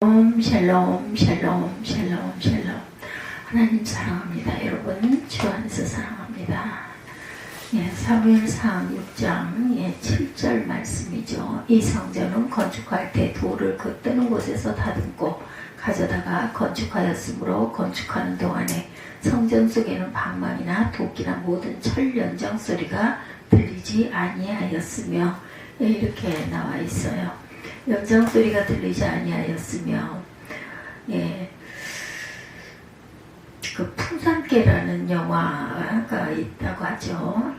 샬롬 샬롬 샬롬 샬롬. 하나님 사랑합니다. 여러분 주 안에서 사랑합니다. 사무엘상 6장 7절 말씀이죠. 이 성전은 건축할 때 돌을 그 뜨는 곳에서 다듬고 가져다가 건축하였으므로 건축하는 동안에 성전 속에는 방망이나 도끼나 모든 철 연장 소리가 들리지 아니하였으며, 이렇게 나와 있어요. 연장 소리가 들리지 아니하였으며, 그 풍산개라는 영화가 있다고 하죠.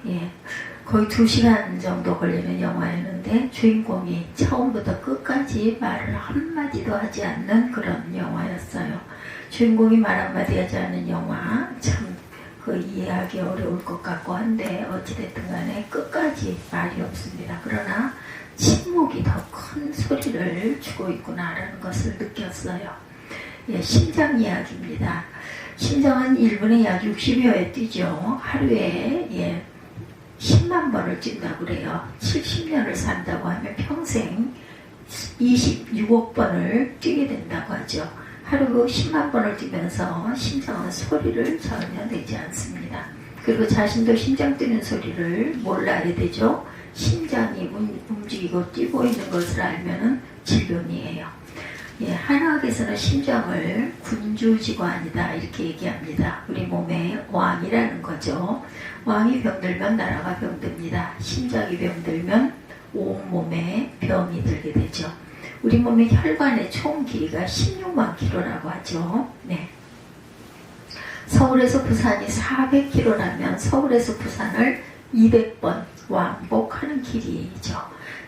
거의 2시간 정도 걸리는 영화였는데 주인공이 처음부터 끝까지 말을 한마디도 하지 않는 그런 영화였어요. 주인공이 말 한마디 하지 않는 영화, 참 그 이해하기 어려울 것 같고 한데 어찌됐든 간에 끝까지 말이 없습니다. 그러나 침묵이 더 큰 소리를 주고 있구나라는 것을 느꼈어요. 심장 이야기입니다. 심장은 1분에 약 60여 회 뛰죠. 하루에 10만 번을 뛴다고 그래요. 70년을 산다고 하면 평생 26억 번을 뛰게 된다고 하죠. 하루 10만 번을 뛰면서 심장은 소리를 전혀 내지 않습니다. 그리고 자신도 심장 뛰는 소리를 몰라야 되죠. 심장이 움직이고 뛰고 있는 것을 알면은 질병이에요. 한의학에서는 심장을 군주지관이다 이렇게 얘기합니다. 우리 몸의 왕이라는 거죠. 왕이 병들면 나라가 병듭니다. 심장이 병들면 온몸에 병이 들게 되죠. 우리 몸의 혈관의 총 길이가 16만 킬로라고 하죠. 서울에서 부산이 400km라면 서울에서 부산을 200번 왕복하는 길이죠.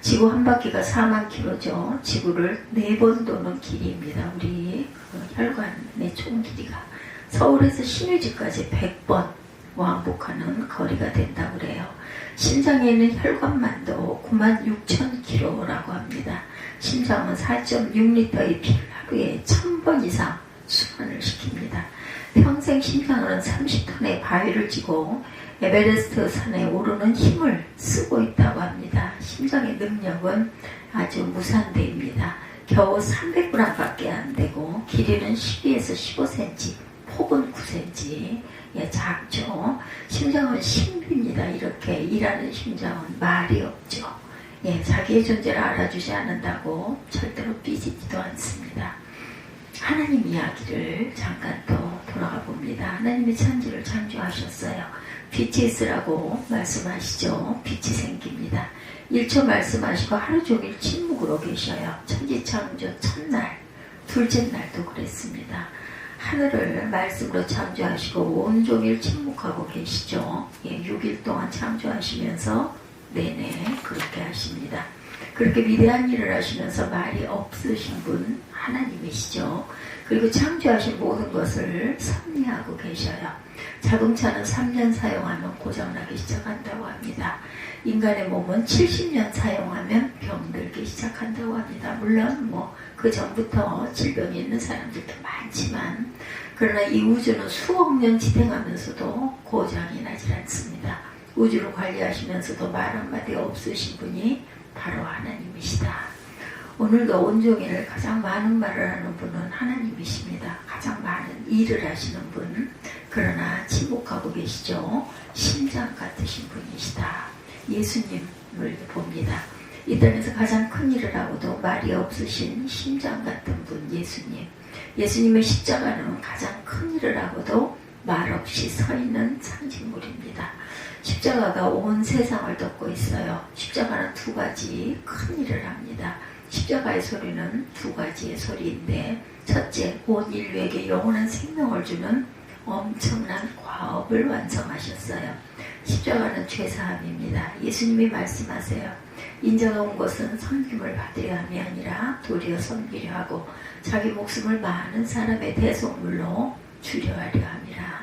지구 한 바퀴가 4만 킬로죠. 지구를 4번 도는 길이입니다. 우리 혈관의 총 길이가. 서울에서 신의주까지 100번 왕복하는 거리가 된다고 그래요. 심장에 있는 혈관만도 96,000km라고 합니다. 심장은 4.6리터의 피를 하루에 1000번 이상 순환을 시킵니다. 평생 심장은 30톤의 바위를 지고 에베레스트 산에 오르는 힘을 쓰고 있다고 합니다. 심장의 능력은 아주 무산대입니다. 겨우 300g밖에 안 되고 길이는 12에서 15cm, 폭은 9cm. 작죠. 심장은 신비입니다. 이렇게 일하는 심장은 말이 없죠. 자기의 존재를 알아주지 않는다고 절대로 삐지지도 않습니다. 하나님 이야기를 잠깐 또 돌아가 봅니다. 하나님이 천지를 창조하셨어요. 빛이 있으라고 말씀하시죠. 빛이 생깁니다. 1초 말씀하시고 하루 종일 침묵으로 계셔요. 천지 창조 첫날, 둘째 날도 그랬습니다. 하늘을 말씀으로 창조하시고 온종일 침묵하고 계시죠. 6일 동안 창조하시면서 내내 그렇게 하십니다. 그렇게 위대한 일을 하시면서 말이 없으신 분 하나님이시죠. 그리고 창조하신 모든 것을 섭리하고 계셔요. 자동차는 3년 사용하면 고장나기 시작한다고 합니다. 인간의 몸은 70년 사용하면 병들기 시작한다고 합니다. 물론 그 전부터 질병이 있는 사람들도 많지만, 그러나 이 우주는 수억 년 지탱하면서도 고장이 나질 않습니다. 우주를 관리하시면서도 말 한마디 없으신 분이 바로 하나님이시다. 오늘도 온종일 가장 많은 말을 하는 분은 하나님이십니다. 가장 많은 일을 하시는 분, 그러나 침묵하고 계시죠. 심장 같으신 분이시다. 예수님을 봅니다. 이 땅에서 가장 큰 일을 하고도 말이 없으신 심장 같은 분 예수님. 예수님의 십자가는 가장 큰 일을 하고도 말 없이 서 있는 상징물입니다. 십자가가 온 세상을 덮고 있어요. 십자가는 2가지 큰 일을 합니다. 십자가의 소리는 2가지의 소리인데, 첫째, 온 인류에게 영원한 생명을 주는 엄청난 과업을 완성하셨어요. 십자가는 죄사함입니다. 예수님이 말씀하세요. 인자가 온 것은 섬김을 받으려 함이 아니라 도리어 섬기려 하고 자기 목숨을 많은 사람의 대속물로 주려 하려 함이라.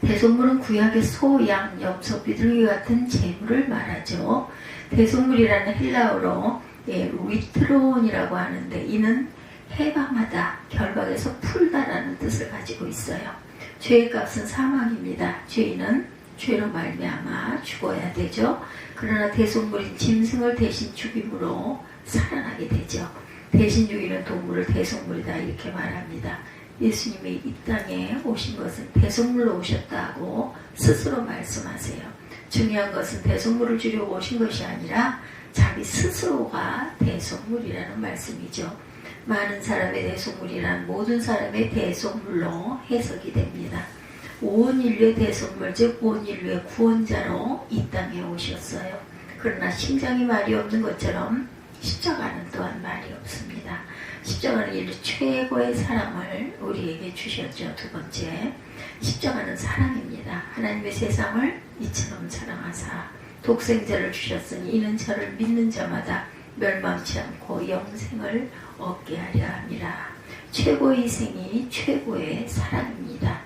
대속물은 구약의 소, 양, 염소, 비둘기 같은 제물을 말하죠. 대속물이라는 헬라어로 위트론이라고 하는데, 이는 해방하다, 결박에서 풀다라는 뜻을 가지고 있어요. 죄의 값은 사망입니다. 죄인은 죄로 말미암아 죽어야 되죠. 그러나 대속물인 짐승을 대신 죽임으로 살아나게 되죠. 대신 죽이는 동물을 대속물이다 이렇게 말합니다. 예수님이 이 땅에 오신 것은 대속물로 오셨다고 스스로 말씀하세요. 중요한 것은 대속물을 주려고 오신 것이 아니라 자기 스스로가 대속물이라는 말씀이죠. 많은 사람의 대속물이란 모든 사람의 대속물로 해석이 됩니다. 온 인류의 대속물, 즉 온 인류의 구원자로 이 땅에 오셨어요. 그러나 심장이 말이 없는 것처럼 십자가는 또한 말이 없습니다. 십자가는 인류 최고의 사랑을 우리에게 주셨죠. 두 번째, 십자가는 사랑입니다. 하나님의 세상을 이처럼 사랑하사 독생자를 주셨으니 이는 저를 믿는 자마다 멸망치 않고 영생을 얻게 하려 함이라. 최고의 희생이 최고의 사랑입니다.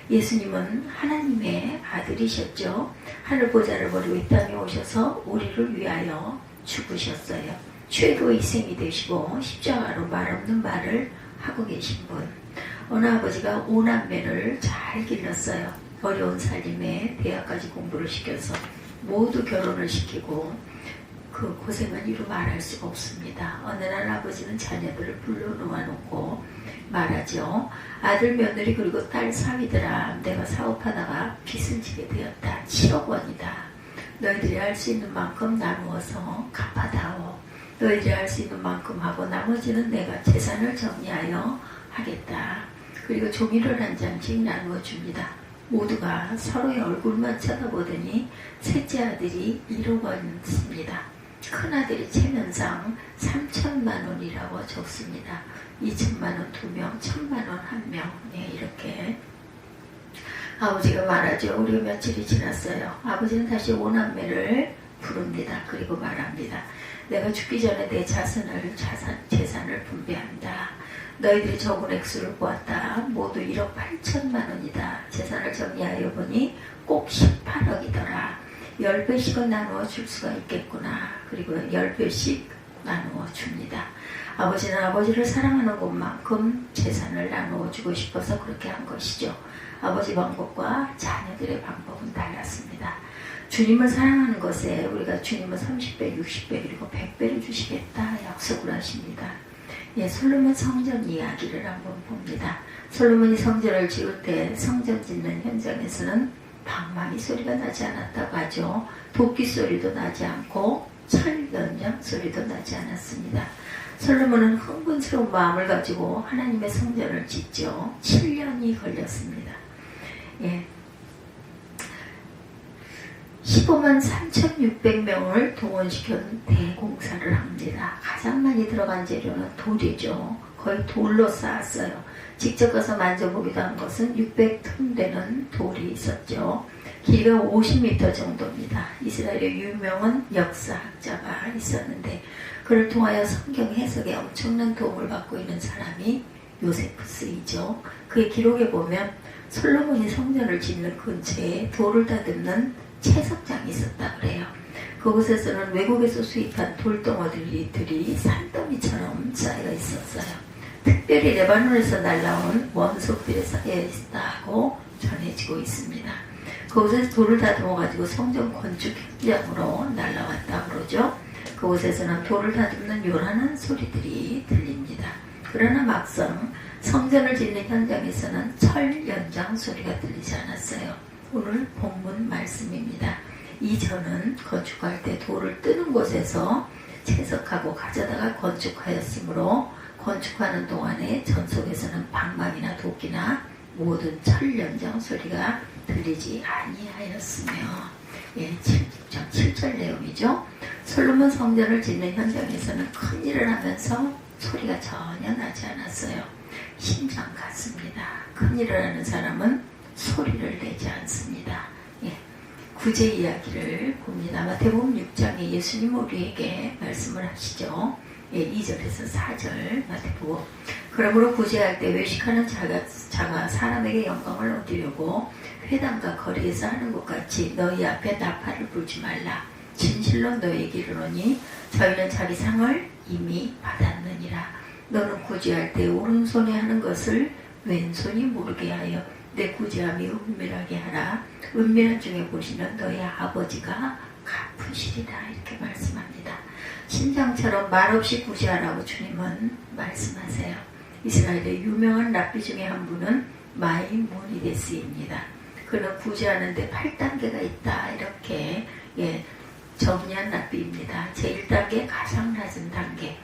예수님은 하나님의 아들이셨죠. 하늘 보좌를 버리고 이 땅에 오셔서 우리를 위하여 죽으셨어요. 최고의 희생이 되시고 십자가로 말없는 말을 하고 계신 분. 어느 아버지가 5남매를 잘 길렀어요. 어려운 살림에 대학까지 공부를 시켜서 모두 결혼을 시키고 그 고생은 이루 말할 수가 없습니다. 어느 날 아버지는 자녀들을 불러놓아 놓고 말하죠. 아들 며느리 그리고 딸 사위들아, 내가 사업하다가 빚을 지게 되었다. 7억 원이다. 너희들이 할 수 있는 만큼 나누어서 갚아다오. 너희들이 할 수 있는 만큼 하고 나머지는 내가 재산을 정리하여 하겠다. 그리고 종이를 한 장씩 나누어 줍니다. 모두가 서로의 얼굴만 쳐다보더니 셋째 아들이 1억 원입니다. 큰아들이 체면상 3천만 원이라고 적습니다. 2천만 원 2명, 1,000만 원 1명. 네, 이렇게 아버지가 말하죠. 우리가 며칠이 지났어요. 아버지는 다시 5남매를 부릅니다. 그리고 말합니다. 내가 죽기 전에 내 재산을 분배한다. 너희들이 적은 액수를 보았다. 모두 1억 8천만 원이다. 재산을 정리하여 보니 꼭 18억이더라. 10배씩은 나누어 줄 수가 있겠구나. 그리고 10배씩 나누어 줍니다. 아버지는 아버지를 사랑하는 것만큼 재산을 나누어 주고 싶어서 그렇게 한 것이죠. 아버지 방법과 자녀들의 방법은 달랐습니다. 주님을 사랑하는 것에 우리가 주님은 30배, 60배 그리고 100배를 주시겠다 약속을 하십니다. 예, 솔로몬 성전 이야기를 한번 봅니다. 솔로몬이 성전을 지을 때 성전 짓는 현장에서는 방망이 소리가 나지 않았다고 하죠. 도끼 소리도 나지 않고 철 연장 소리도 나지 않았습니다. 솔로몬은 흥분스러운 마음을 가지고 하나님의 성전을 짓죠. 7년이 걸렸습니다. 예. 15만 3,600명을 동원시켜는 대공사를 합니다. 가장 많이 들어간 재료는 돌이죠. 거의 돌로 쌓았어요. 직접 가서 만져보기도 한 것은 600톤 되는 돌이 있었죠. 길이가 50m 정도입니다. 이스라엘의 유명한 역사학자가 있었는데 그를 통하여 성경 해석에 엄청난 도움을 받고 있는 사람이 요세푸스이죠. 그의 기록에 보면 솔로몬이 성전을 짓는 근처에 돌을 다듬는 채석장이 있었다 그래요. 그곳에서는 외국에서 수입한 돌덩어리들이 산더미처럼 쌓여 있었어요. 특별히 레바논에서 날라온 원석들에 쌓여 있다고 전해지고 있습니다. 그곳에서 돌을 다듬어 가지고 성전 건축 현장으로 날라왔다고 그러죠. 그곳에서는 돌을 다듬는 요란한 소리들이 들립니다. 그러나 막상 성전을 짓는 현장에서는 철 연장 소리가 들리지 않았어요. 오늘 본문 말씀입니다. 이전은 건축할 때 돌을 뜨는 곳에서 채석하고 가져다가 건축하였으므로 건축하는 동안에 전속에서는 방망이나 도끼나 모든 철 연장 소리가 들리지 아니하였으며, 예, 7절 내용이죠. 솔로몬 성전을 짓는 현장에서는 큰 일을 하면서 소리가 전혀 나지 않았어요. 심장 같습니다. 큰 일을 하는 사람은 소리를 내지 않습니다. 예, 구제 이야기를 봅니다. 마태복음 6장에 예수님 우리에게 말씀을 하시죠. 예, 2절에서 4절 마태복음. 그러므로 구제할 때 외식하는 자가 사람에게 영광을 얻으려고 회당과 거리에서 하는 것 같이 너희 앞에 나팔을 불지 말라. 진실로 너희에게 이르노니 저희는 자기 상을 이미 받았느니라. 너는 구제할 때 오른손에 하는 것을 왼손이 모르게 하여 내 구제함이 은밀하게 하라. 은밀한 중에 보시는 너희 아버지가 갚으시리라. 이렇게 말씀합니다. 심장처럼 말없이 구제하라고 주님은 말씀하세요. 이스라엘의 유명한 랍비 중에 한 분은 마이모니데스입니다. 그는 구제하는데 8단계가 있다 이렇게 정리한 랍비입니다. 제1단계 가장 낮은 단계,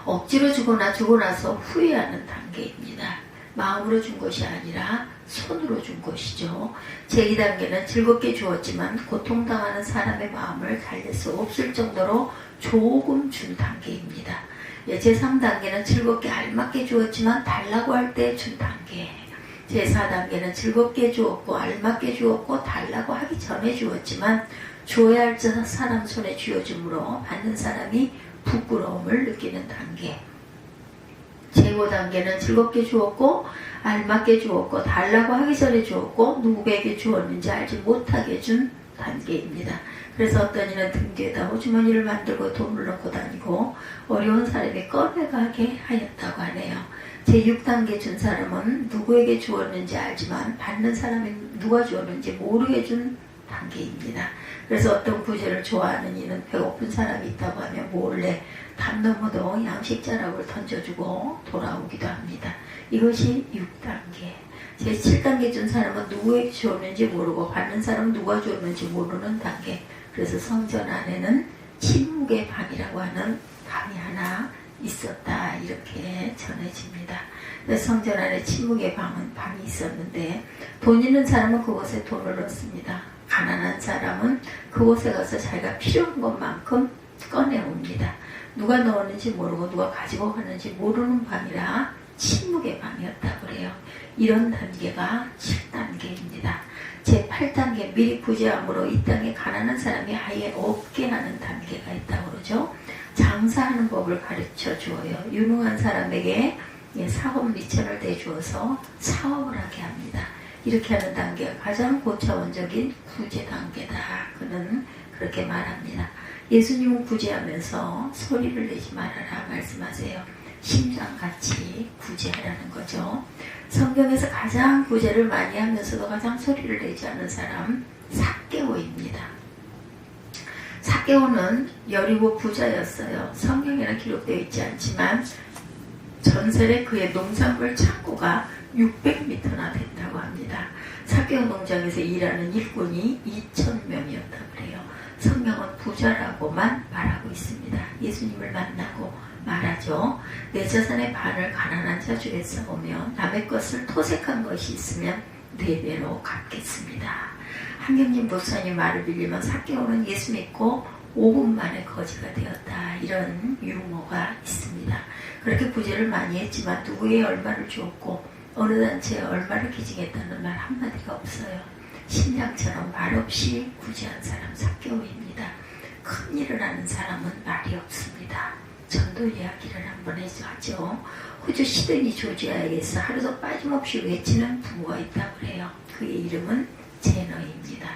억지로 주거나 주고 나서 후회하는 단계입니다. 마음으로 준 것이 아니라 손으로 준 것이죠. 제2단계는 즐겁게 주었지만 고통당하는 사람의 마음을 달랠 수 없을 정도로 조금 준 단계입니다. 제3단계는 즐겁게 알맞게 주었지만 달라고 할 때 준 단계. 제4단계는 즐겁게 주었고 알맞게 주었고 달라고 하기 전에 주었지만 주어야 할 사람 손에 쥐어줌으로 받는 사람이 부끄러움을 느끼는 단계. 제5단계는 즐겁게 주었고 알맞게 주었고 달라고 하기 전에 주었고 누구에게 주었는지 알지 못하게 준 단계입니다. 그래서 어떤 이는 등 뒤에다 호주머니를 만들고 돈을 넣고 다니고 어려운 사람이 꺼내가게 하였다고 하네요. 제6단계 준 사람은 누구에게 주었는지 알지만 받는 사람이 누가 주었는지 모르게 준 단계입니다. 그래서 어떤 구제를 좋아하는 이는 배고픈 사람이 있다고 하면 몰래 담 넘어도 양식자락을 던져주고 돌아오기도 합니다. 이것이 6단계. 제7단계 준 사람은 누구에게 주었는지 모르고 받는 사람은 누가 주었는지 모르는 단계. 그래서 성전 안에는 침묵의 방이라고 하는 방이 하나 있었다 이렇게 전해집니다. 성전 안에 침묵의 방이 있었는데 돈 있는 사람은 그곳에 돈을 넣습니다. 가난한 사람은 그곳에 가서 자기가 필요한 것만큼 꺼내옵니다. 누가 넣었는지 모르고 누가 가지고 가는지 모르는 방이라 침묵의 방이었다고 그래요. 이런 단계가 7단계입니다. 제8단계 미리 구제함으로 이 땅에 가난한 사람이 아예 없게 하는 단계가 있다고 그러죠. 장사하는 법을 가르쳐 주어요. 유능한 사람에게 사업 미천을 대주어서 사업을 하게 합니다. 이렇게 하는 단계가 가장 고차원적인 구제 단계다. 그는 그렇게 말합니다. 예수님은 구제하면서 소리를 내지 말아라 말씀하세요. 심장같이 구제하라는 거죠. 성경에서 가장 구제를 많이 하면서도 가장 소리를 내지 않는 사람 삭개오입니다. 삭개오는 여리고 부자였어요. 성경에는 기록되어 있지 않지만 전설에 그의 농산물 창고가 600m나 된다고 합니다. 삭개오 농장에서 일하는 일꾼이 2,000명이었다고 그래요. 성경은 부자라고만 말하고 있습니다. 예수님을 만나고 말하죠. 내 자산의 반을 가난한 자 중에 써오며 남의 것을 토색한 것이 있으면 4배로 갚겠습니다. 한경림 목사님 말을 빌리면 삭개오는 예수 믿고 5분 만에 거지가 되었다. 이런 유머가 있습니다. 그렇게 구제를 많이 했지만 누구에 얼마를 주었고 어느 단체에 얼마를 기증했다는 말 한마디가 없어요. 심장처럼 말없이 구제한 사람 삭개오입니다. 큰 일을 하는 사람은 말이 없습니다. 전도 이야기를 한번 하죠. 호주 시드니 조지아에서 하루도 빠짐없이 외치는 부모가 있다고 그래요. 그의 이름은 제너입니다.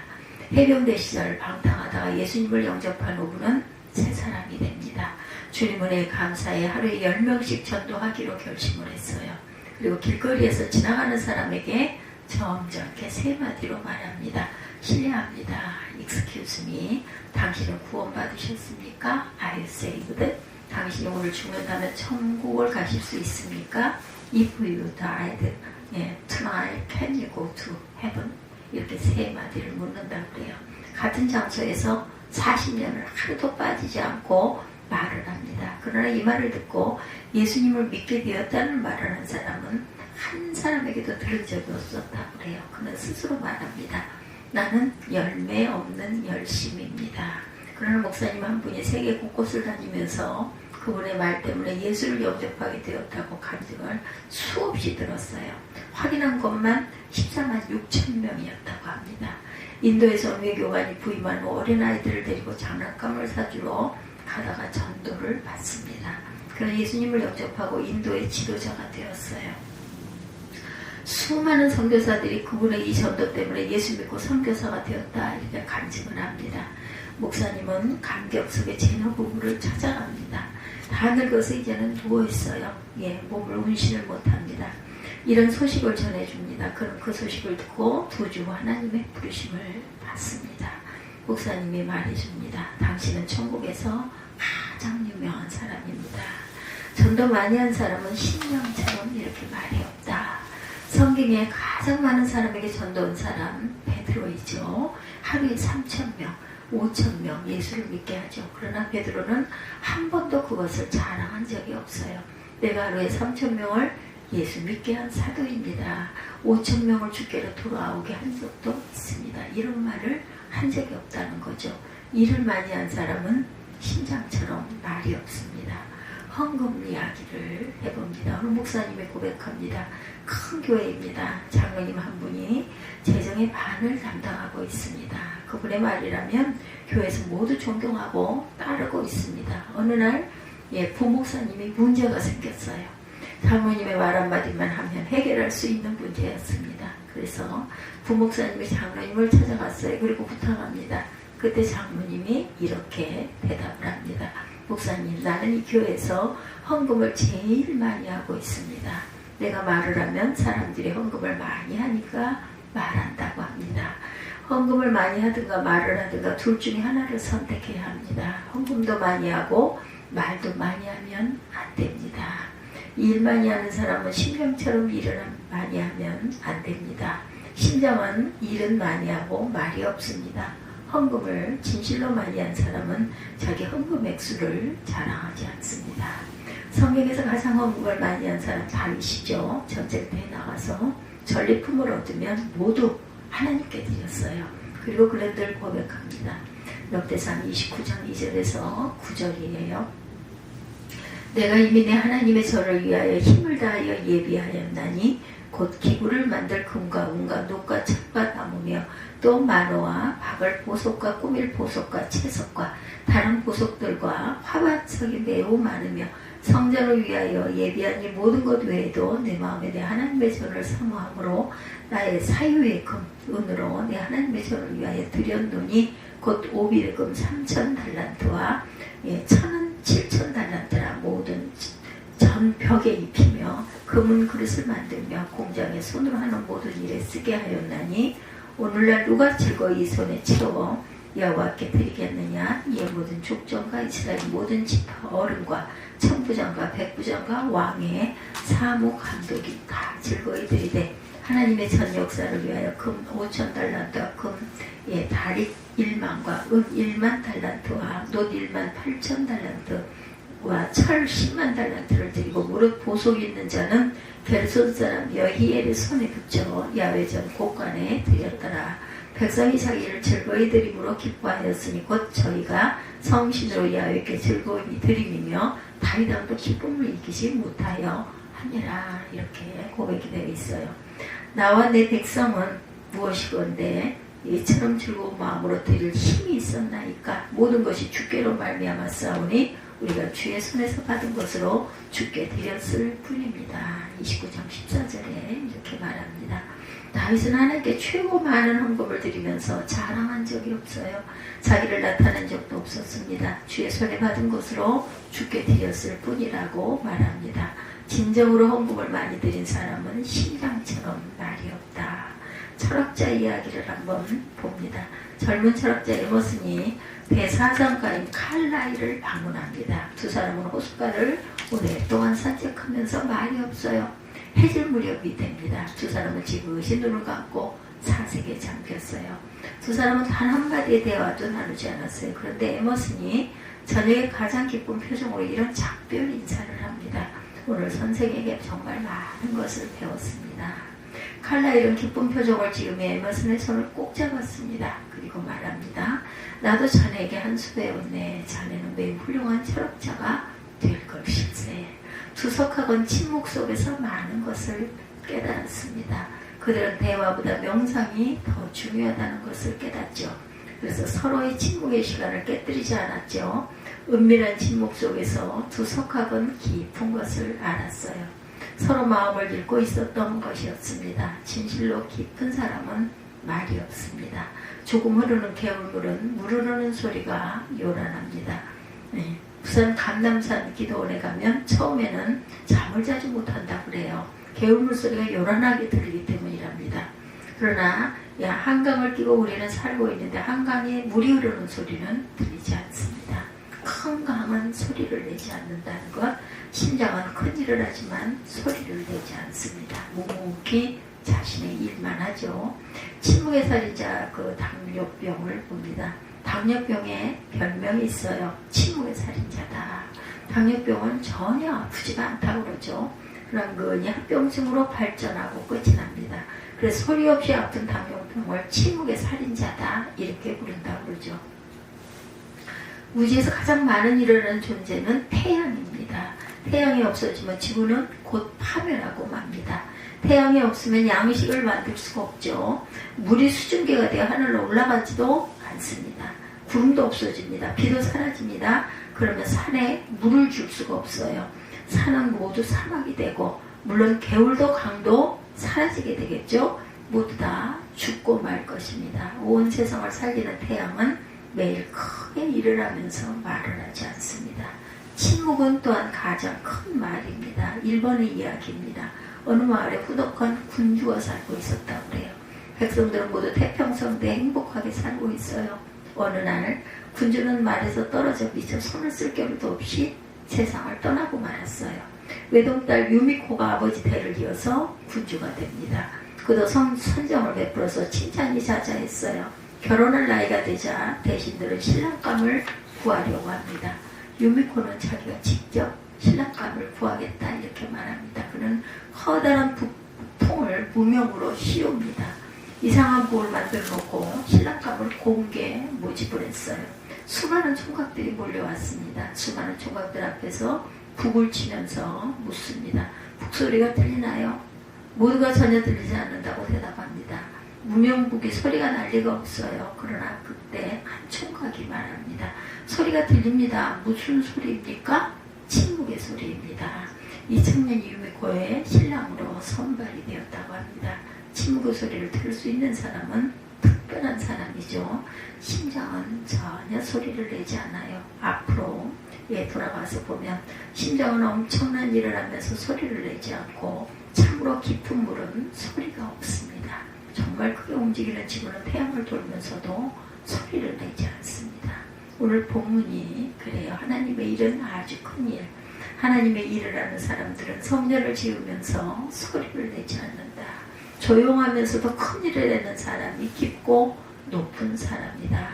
해병대 시절 방탕하다가 예수님을 영접한 후부는 새 사람이 됩니다. 주님 은혜에 감사해 하루에 10명씩 전도하기로 결심을 했어요. 그리고 길거리에서 지나가는 사람에게 점잖게 3마디로 말합니다. 실례합니다. Excuse me. 당신은 구원받으셨습니까? Are you saved? 당신이 오늘 죽는다면 천국을 가실 수 있습니까? If you died tonight, can you go to heaven? 이렇게 3마디를 묻는다고 그래요. 같은 장소에서 40년을 하루도 빠지지 않고 말을 합니다. 그러나 이 말을 듣고 예수님을 믿게 되었다는 말을 한 사람은 한 사람에게도 들은 적이 없었다고 그래요. 그는 스스로 말합니다. 나는 열매 없는 열심입니다. 그러나 목사님 한 분이 세계 곳곳을 다니면서 그분의 말 때문에 예수를 영접하게 되었다고 간증을 수없이 들었어요. 확인한 것만 14만 6천 명이었다고 합니다. 인도에서 온 외교관이 부임한 어린아이들을 데리고 장난감을 사주러 가다가 전도를 받습니다. 그런 예수님을 영접하고 인도의 지도자가 되었어요. 수많은 선교사들이 그분의 이 전도 때문에 예수 믿고 선교사가 되었다 이렇게 간증을 합니다. 목사님은 감격 속에 제너 부부를 찾아갑니다. 다 늙어서 이제는 누워있어요. 몸을 운신을 못합니다. 이런 소식을 전해줍니다. 그럼 그 소식을 듣고 2주 후 하나님의 부르심을 받습니다. 목사님이 말해줍니다. 당신은 천국에서 가장 유명한 사람입니다. 전도 많이 한 사람은 신령처럼 이렇게 말이 없다. 성경에 가장 많은 사람에게 전도한 사람 베드로이죠. 하루에 3,000명, 5,000명 예수를 믿게 하죠. 그러나 베드로는 한 번도 그것을 자랑한 적이 없어요. 내가 하루에 3,000명을 예수 믿게 한 사도입니다. 5,000명을 주께로 돌아오게 한 적도 있습니다. 이런 말을 한 적이 없다는 거죠. 일을 많이 한 사람은 심장처럼 말이 없습니다. 헌금 이야기를 해봅니다. 오늘 목사님이 고백합니다. 큰 교회입니다. 장로님 한 분이 재정의 반을 담당하고 있습니다. 그분의 말이라면 교회에서 모두 존경하고 따르고 있습니다. 어느 날 부목사님이 문제가 생겼어요. 장로님의 말 한마디만 하면 해결할 수 있는 문제였습니다. 그래서 부목사님이 장로님을 찾아갔어요. 그리고 부탁합니다. 그때 장로님이 이렇게 대답을 합니다. 목사님, 나는 이 교회에서 헌금을 제일 많이 하고 있습니다. 내가 말을 하면 사람들이 헌금을 많이 하니까 말한다고 합니다. 헌금을 많이 하든가 말을 하든가 둘 중에 하나를 선택해야 합니다. 헌금도 많이 하고 말도 많이 하면 안 됩니다. 일 많이 하는 사람은 심령처럼 일을 많이 하면 안 됩니다. 심정은 일은 많이 하고 말이 없습니다. 헌금을 진실로 많이 한 사람은 자기 헌금 액수를 자랑하지 않습니다. 성경에서 가장 헌금을 많이 한 사람 다윗이죠. 전쟁터에 나가서 전리품을 얻으면 모두 하나님께 드렸어요. 그리고 그런들 고백합니다. 역대상 29장 2절에서 9절이에요. 내가 이미 내 하나님의 절을 위하여 힘을 다하여 예비하였나니 곧 기구를 만들 금과 은과 녹과 찹과 나무며 또 만호와 박을 보석과 꾸밀 보석과 채석과 다른 보석들과 화관석이 매우 많으며 성전을 위하여 예비한 이 모든 것 외에도 내 마음에 내 하나님의 전을 사모함으로 나의 사유의 금, 은으로 내 하나님의 전을 위하여 드렸노니 곧 오빌금 3,000달란트와 천은 7,000달란트라 모든 전 벽에 입히며 금은 그릇을 만들며 공장에 손으로 하는 모든 일에 쓰게 하였나니 오늘날 누가 즐거이 손에 채워 여호와께 드리겠느냐. 이에 모든 족장과 이스라엘 모든 지파 어른과 천부장과 백부장과 왕의 사무 감독이 다 즐거이 드리되 하나님의 전 역사를 위하여 금 5,000달란트와 다리 1만과 은 1만 달란트와 놋 1만 8,000달란트와 철 10만 달란트를 드리고 무릇 보석 있는 자는 게르손 사람 여히엘의 손에 붙여 야외전 곳간에 드렸더라. 백성이 자기를 즐거이 드림으로 기뻐하였으니 곧 저희가 성신으로 야외께 즐거이 드림이며 다윗 왕도 기쁨을 이기지 못하여 하니라. 이렇게 고백이 되어 있어요. 나와 내 백성은 무엇이건대 이처럼 즐거운 마음으로 드릴 힘이 있었나이까. 모든 것이 주께로 말미암아 싸우니 우리가 주의 손에서 받은 것으로 주께 드렸을 뿐입니다. 29장 14절에 이렇게 말합니다. 다윗은 하나님께 최고 많은 헌금을 드리면서 자랑한 적이 없어요. 자기를 나타낸 적도 없었습니다. 주의 손에 받은 것으로 주께 드렸을 뿐이라고 말합니다. 진정으로 헌금을 많이 드린 사람은 심장처럼 말이 없다. 철학자 이야기를 한번 봅니다. 젊은 철학자 에머슨이 대사장가인 칼라이를 방문합니다. 두 사람은 호숫가를 오랫동안 산책하면서 말이 없어요. 해질 무렵이 됩니다. 두 사람은 지그시 눈을 감고 사색에 잠겼어요. 두 사람은 단 한마디의 대화도 나누지 않았어요. 그런데 에머슨이 저녁에 가장 기쁜 표정으로 이런 작별 인사를 합니다. 오늘 선생에게 정말 많은 것을 배웠습니다. 칼라일은 기쁜 표정을 지으며 에머슨의 손을 꼭 잡았습니다. 그리고 말합니다. 나도 자네에게 한 수 배웠네. 자네는 매우 훌륭한 철학자가 될 것일세. 투석하건 침묵 속에서 많은 것을 깨달았습니다. 그들은 대화보다 명상이 더 중요하다는 것을 깨닫죠. 그래서 서로의 침묵의 시간을 깨뜨리지 않았죠. 은밀한 침묵 속에서 투석하건 깊은 것을 알았어요. 서로 마음을 읽고 있었던 것이었습니다. 진실로 깊은 사람은 말이 없습니다. 조금 흐르는 개울물은 물 흐르는 소리가 요란합니다. 부산 감남산 기도원에 가면 처음에는 잠을 자지 못한다 그래요. 개울물 소리가 요란하게 들리기 때문이랍니다. 그러나 한강을 끼고 우리는 살고 있는데 한강에 물이 흐르는 소리는 들리지 않습니다. 큰 성강은 소리를 내지 않는다는 것. 심장은 큰 일을 하지만 소리를 내지 않습니다. 묵묵히 자신의 일만 하죠. 침묵의 살인자 그 당뇨병을 봅니다. 당뇨병에 별명이 있어요. 침묵의 살인자다. 당뇨병은 전혀 아프지가 않다고 그러죠. 그런 근이 합병증으로 발전하고 끝이 납니다. 그래서 소리 없이 아픈 당뇨병을 침묵의 살인자다 이렇게 부른다고 그러죠. 우주에서 가장 많은 일을 하는 존재는 태양입니다. 태양이 없어지면 지구는 곧 파멸하고 맙니다. 태양이 없으면 양식을 만들 수가 없죠. 물이 수증기가 되어 하늘로 올라가지도 않습니다. 구름도 없어집니다. 비도 사라집니다. 그러면 산에 물을 줄 수가 없어요. 산은 모두 사막이 되고 물론 개울도 강도 사라지게 되겠죠. 모두 다 죽고 말 것입니다. 온 세상을 살리는 태양은 매일 크게 일을 하면서 말을 하지 않습니다. 침묵은 또한 가장 큰 말입니다. 일본의 이야기입니다. 어느 마을에 후덕한 군주가 살고 있었다고 그래요. 백성들은 모두 태평성대 행복하게 살고 있어요. 어느 날 군주는 말에서 떨어져 미쳐 손을 쓸 겨를도 없이 세상을 떠나고 말았어요. 외동딸 유미코가 아버지 대를 이어서 군주가 됩니다. 그도 선정을 베풀어서 칭찬이 자자했어요. 결혼할 나이가 되자 대신들은 신랑감을 구하려고 합니다. 유미코는 자기가 직접 신랑감을 구하겠다 이렇게 말합니다. 그는 커다란 북통을 무명으로 씌웁니다. 이상한 부를 만들어 놓고 신랑감을 공개 모집을 했어요. 수많은 총각들이 몰려왔습니다. 수많은 총각들 앞에서 북을 치면서 묻습니다. 북소리가 들리나요? 모두가 전혀 들리지 않는다고 대답합니다. 무명북이 소리가 날 리가 없어요. 그러나 그때 한 총각이 말합니다. 소리가 들립니다. 무슨 소리입니까? 침묵의 소리입니다. 이 청년이 유미코의 신랑으로 선발이 되었다고 합니다. 침묵의 소리를 들을 수 있는 사람은 특별한 사람이죠. 심장은 전혀 소리를 내지 않아요. 앞으로 돌아가서 보면 심장은 엄청난 일을 하면서 소리를 내지 않고 참으로 깊은 물은 소리가 없습니다. 정말 크게 움직이는 지구는 태양을 돌면서도 소리를 내지 않습니다. 오늘 본문이 그래요. 하나님의 일은 아주 큰 일. 하나님의 일을 하는 사람들은 성전을 지으면서 소리를 내지 않는다. 조용하면서도 큰 일을 내는 사람이 깊고 높은 사람이다.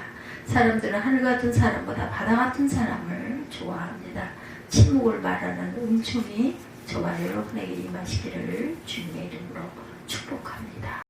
사람들은 하늘 같은 사람보다 바다 같은 사람을 좋아합니다. 침묵을 말하는 은총이 저와 여러분에게 임하시기를 주님의 이름으로 축복합니다.